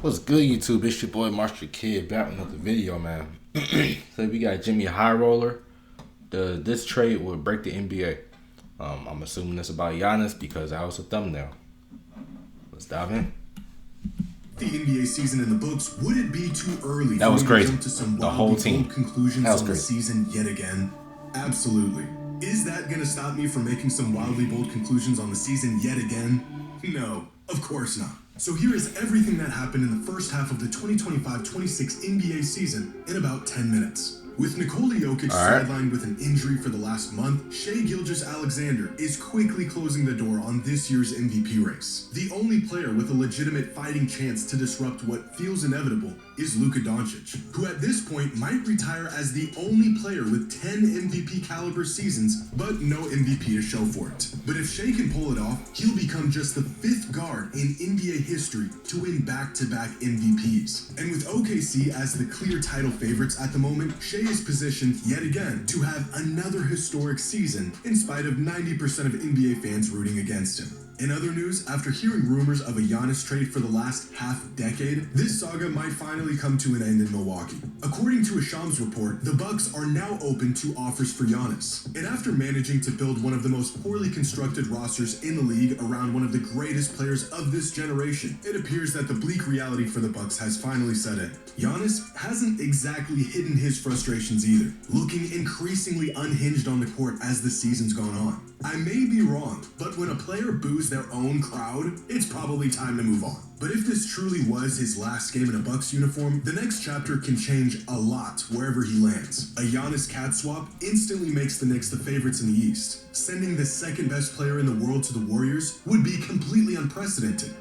What's good, YouTube? It's your boy MarshTheKid back with another video, man. So we got Jimmy High Roller. This trade will break the NBA. I'm assuming it's about Giannis because that was a thumbnail. Let's dive in. The NBA season in the books, would it be too early That was to crazy. jump to some The whole team. bold conclusions That was on the crazy. season yet again? Absolutely. Is that going to stop me from making some wildly bold conclusions on the season yet again? No, of course not. So here is everything that happened in the first half of the 2025-26 NBA season in about 10 minutes. With Nikola Jokic sidelined with an injury for the last month, Shai Gilgeous-Alexander is quickly closing the door on this year's MVP race. The only player with a legitimate fighting chance to disrupt what feels inevitable is Luka Doncic, who at this point might retire as the only player with 10 MVP caliber seasons, but no MVP to show for it. But if Shai can pull it off, he'll become just the 5th guard in NBA history to win back-to-back MVPs. And with OKC as the clear title favorites at the moment, Shai is positioned yet again to have another historic season in spite of 90% of NBA fans rooting against him. In other news, after hearing rumors of a Giannis trade for the last half-decade, this saga might finally come to an end in Milwaukee. According to a Shams report, the Bucks are now open to offers for Giannis. And after managing to build one of the most poorly constructed rosters in the league around one of the greatest players of this generation, it appears that the bleak reality for the Bucks has finally set in. Giannis hasn't exactly hidden his frustrations either, looking increasingly unhinged on the court as the season's gone on. I may be wrong, but when a player boos their own crowd, it's probably time to move on. But if this truly was his last game in a Bucks uniform, the next chapter can change a lot wherever he lands. A Giannis cat swap instantly makes the Knicks the favorites in the East. Sending the second best player in the world to the Warriors would be completely unprecedented.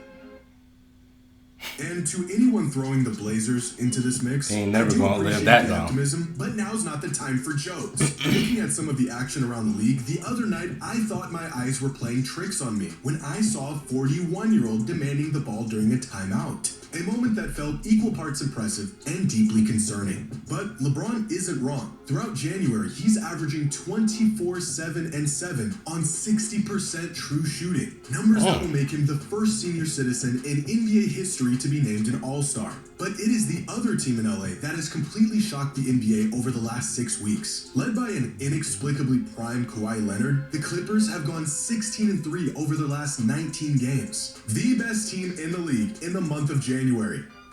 And to anyone throwing the Blazers into this mix, They ain't never I do gonna live appreciate that the down. optimism, but now's not the time for jokes. Looking at some of the action around the league, the other night I thought my eyes were playing tricks on me when I saw a 41-year-old demanding the ball during a timeout. A moment that felt equal parts impressive and deeply concerning. But LeBron isn't wrong. Throughout January, he's averaging 24-7-7 on 60% true shooting. Numbers that will make him the first senior citizen in NBA history to be named an All-Star. But it is the other team in LA that has completely shocked the NBA over the last 6 weeks. Led by an inexplicably prime Kawhi Leonard, the Clippers have gone 16-3 over their last 19 games. The best team in the league in the month of January.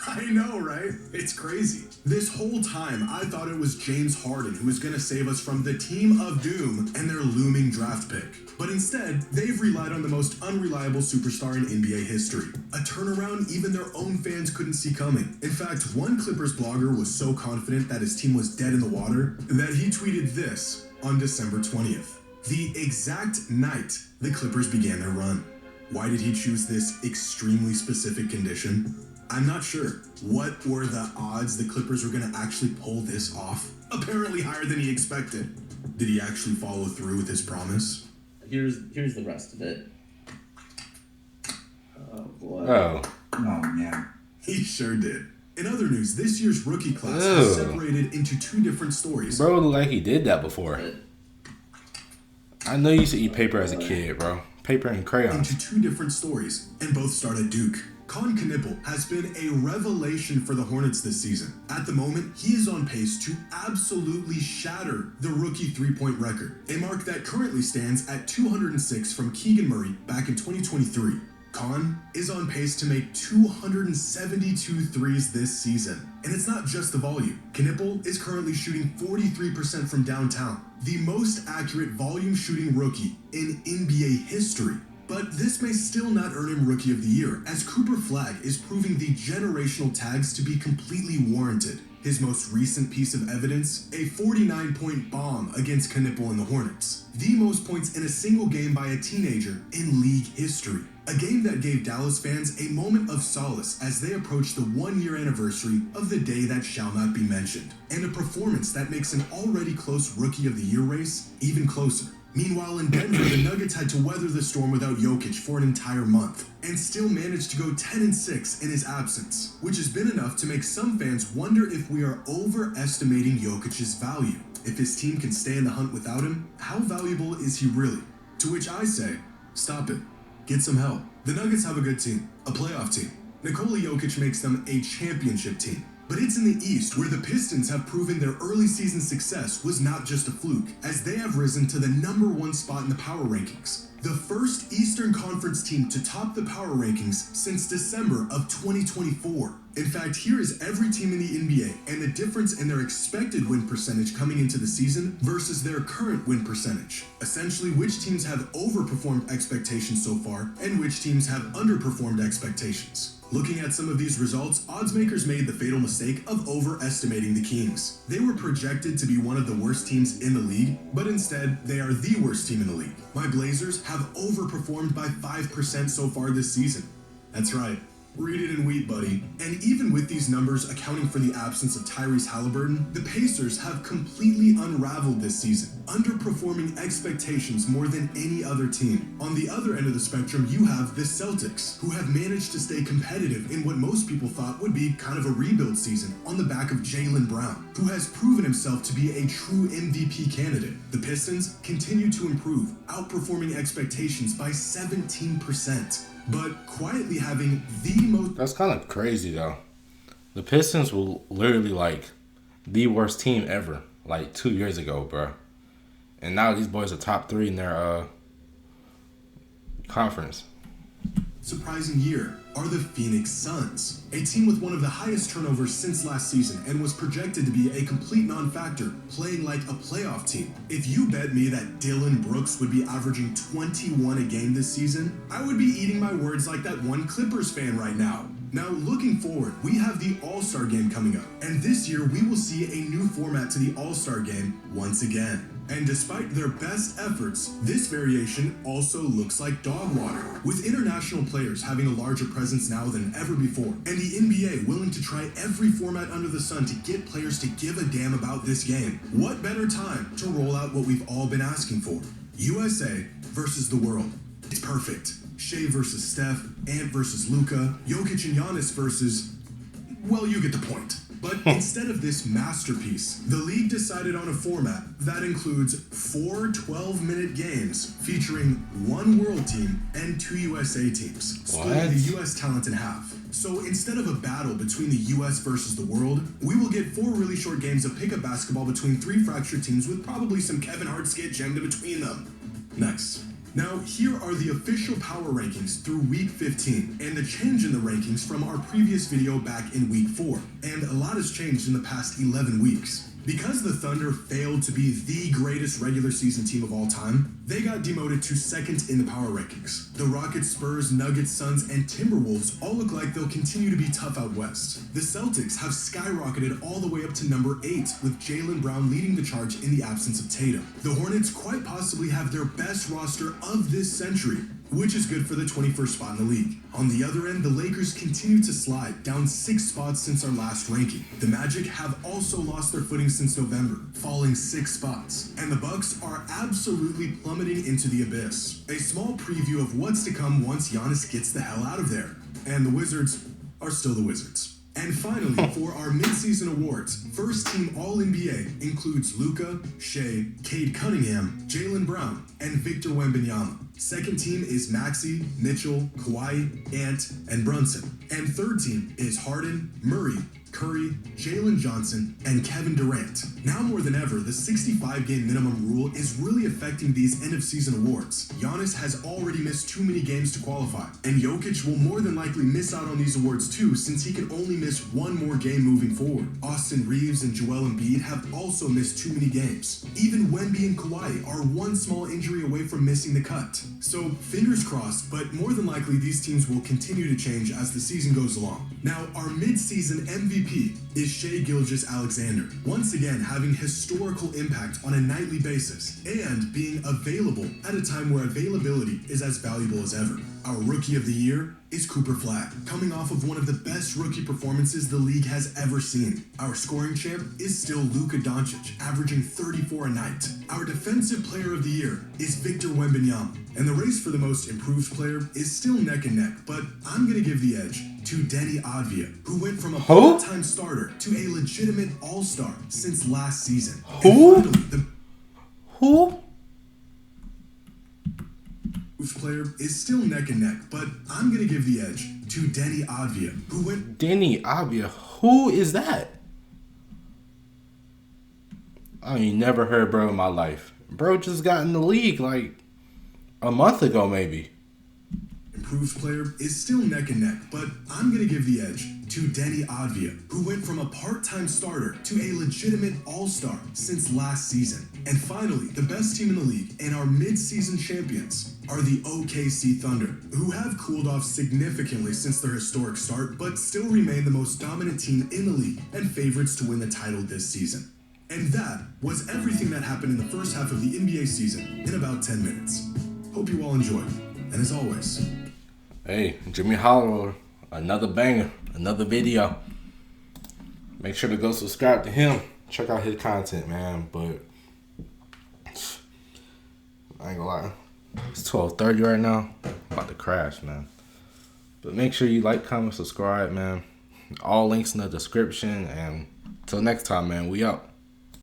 I know, right? It's crazy. This whole time, I thought it was James Harden who was going to save us from the team of doom and their looming draft pick. But instead, they've relied on the most unreliable superstar in NBA history. A turnaround even their own fans couldn't see coming. In fact, one Clippers blogger was so confident that his team was dead in the water that he tweeted this on December 20th. The exact night the Clippers began their run. Why did he choose this extremely specific condition? I'm not sure. What were the odds the Clippers were going to actually pull this off? Apparently higher than he expected. Did he actually follow through with his promise? Here's the rest of it. Oh boy. Oh. Oh man. He sure did. In other news, this year's rookie class is separated into 2 different stories. Bro, look like he did that before. I know you used to eat paper as a kid, bro. Paper and crayons. Into 2 different stories, and both start at Duke. Con Knipple has been a revelation for the Hornets this season. At the moment, he is on pace to absolutely shatter the rookie three-point record, a mark that currently stands at 206 from Keegan Murray back in 2023. Con is on pace to make 272 threes this season. And it's not just the volume. Knipple is currently shooting 43% from downtown, the most accurate volume shooting rookie in NBA history. But this may still not earn him Rookie of the Year, as Cooper Flagg is proving the generational tags to be completely warranted. His most recent piece of evidence, a 49-point bomb against Knipple and the Hornets. The most points in a single game by a teenager in league history. A game that gave Dallas fans a moment of solace as they approach the 1-year anniversary of the day that shall not be mentioned. And a performance that makes an already close Rookie of the Year race even closer. Meanwhile, in Denver, the Nuggets had to weather the storm without Jokic for an entire month, and still managed to go 10-6 in his absence, which has been enough to make some fans wonder if we are overestimating Jokic's value. If his team can stay in the hunt without him, how valuable is he really? To which I say, stop it. Get some help. The Nuggets have a good team, a playoff team. Nikola Jokic makes them a championship team. But it's in the East where the Pistons have proven their early season success was not just a fluke, as they have risen to the #1 spot in the power rankings. The first Eastern Conference team to top the power rankings since December of 2024. In fact, here is every team in the NBA and the difference in their expected win percentage coming into the season versus their current win percentage. Essentially, which teams have overperformed expectations so far and which teams have underperformed expectations. Looking at some of these results, odds makers made the fatal mistake of overestimating the Kings. They were projected to be one of the worst teams in the league, but instead, they are the worst team in the league. My Blazers have overperformed by 5% so far this season. That's right. Read it in wheat, buddy. And even with these numbers accounting for the absence of Tyrese Halliburton, the Pacers have completely unraveled this season, underperforming expectations more than any other team. On the other end of the spectrum, you have the Celtics, who have managed to stay competitive in what most people thought would be kind of a rebuild season on the back of Jaylen Brown, who has proven himself to be a true MVP candidate. The Pistons continue to improve, outperforming expectations by 17%. But quietly having the most... That's kind of crazy, though. The Pistons were literally, like, the worst team ever, like, 2 years ago, bro. And now these boys are top 3 in their conference. surprising year are the Phoenix Suns, a team with one of the highest turnovers since last season and was projected to be a complete non-factor, playing like a playoff team. If you bet me that Dylan Brooks would be averaging 21 a game this season, I would be eating my words like that one Clippers fan right now. Now, looking forward, we have the All-Star Game coming up, and this year we will see a new format to the All-Star Game once again. And despite their best efforts, this variation also looks like dog water, with international players having a larger presence now than ever before, and the NBA willing to try every format under the sun to get players to give a damn about this game. What better time to roll out what we've all been asking for? USA versus the world. It's perfect. Shea versus Steph, Ant versus Luka, Jokic and Giannis versus... well, you get the point. But instead of this masterpiece, the league decided on a format that includes 4 12-minute games featuring one world team and 2 USA teams, splitting the US talent in half. So instead of a battle between the US versus the world, we will get 4 really short games of pickup basketball between 3 fractured teams with probably some Kevin Hart skit jammed in between them. Nice. Now, here are the official power rankings through week 15, and the change in the rankings from our previous video back in week 4. And a lot has changed in the past 11 weeks. Because the Thunder failed to be the greatest regular season team of all time, they got demoted to second in the power rankings. The Rockets, Spurs, Nuggets, Suns, and Timberwolves all look like they'll continue to be tough out west. The Celtics have skyrocketed all the way up to number 8, with Jaylen Brown leading the charge in the absence of Tatum. The Hornets quite possibly have their best roster of this century, which is good for the 21st spot in the league. On the other end, the Lakers continue to slide, down 6 spots since our last ranking. The Magic have also lost their footing since November, falling 6 spots. And the Bucks are absolutely plummeting into the abyss. A small preview of what's to come once Giannis gets the hell out of there. And the Wizards are still the Wizards. And finally, for our midseason awards, first team All-NBA includes Luka, Shea, Cade Cunningham, Jaylen Brown, and Victor Wembanyama. Second team is Maxey, Mitchell, Kawhi, Ant, and Brunson. And third team is Harden, Murray, Curry, Jalen Johnson, and Kevin Durant. Now more than ever, the 65-game minimum rule is really affecting these end-of-season awards. Giannis has already missed too many games to qualify, and Jokic will more than likely miss out on these awards too, since he can only miss one more game moving forward. Austin Reeves and Joel Embiid have also missed too many games. Even Wemby and Kawhi are one small injury away from missing the cut. So fingers crossed, but more than likely these teams will continue to change as the season goes along. Now, our mid-season MVP is Shea Gilgeous-Alexander, once again having historical impact on a nightly basis and being available at a time where availability is as valuable as ever. Our Rookie of the Year is Cooper Flag, coming off of one of the best rookie performances the league has ever seen. Our scoring champ is still Luka Doncic, averaging 34 a night. Our Defensive Player of the Year is Victor Wembanyama, and the race for the most improved player is still neck and neck, but I'm gonna give the edge to Deni Avdija, who went from a part-time starter to a legitimate all-star since last season. Who? Player is still neck and neck, but I'm gonna give the edge to Denny Avdia, who went... Denny Avdia, who is that? I ain't never heard bro in my life. Bro just got in the league like a month ago maybe. Improved player is still neck and neck, but I'm going to give the edge to Denny Avdia, who went from a part-time starter to a legitimate all-star since last season. And finally, the best team in the league and our mid-season champions are the OKC Thunder, who have cooled off significantly since their historic start, but still remain the most dominant team in the league and favorites to win the title this season. And that was everything that happened in the first half of the NBA season in about 10 minutes. Hope you all enjoyed. And as always... Hey, Jimmy Holler, another banger, another video. Make sure to go subscribe to him. Check out his content, man. But I ain't gonna lie, it's 12:30 right now. I'm about to crash, man. But make sure you like, comment, subscribe, man. All links in the description. And till next time, man, we out.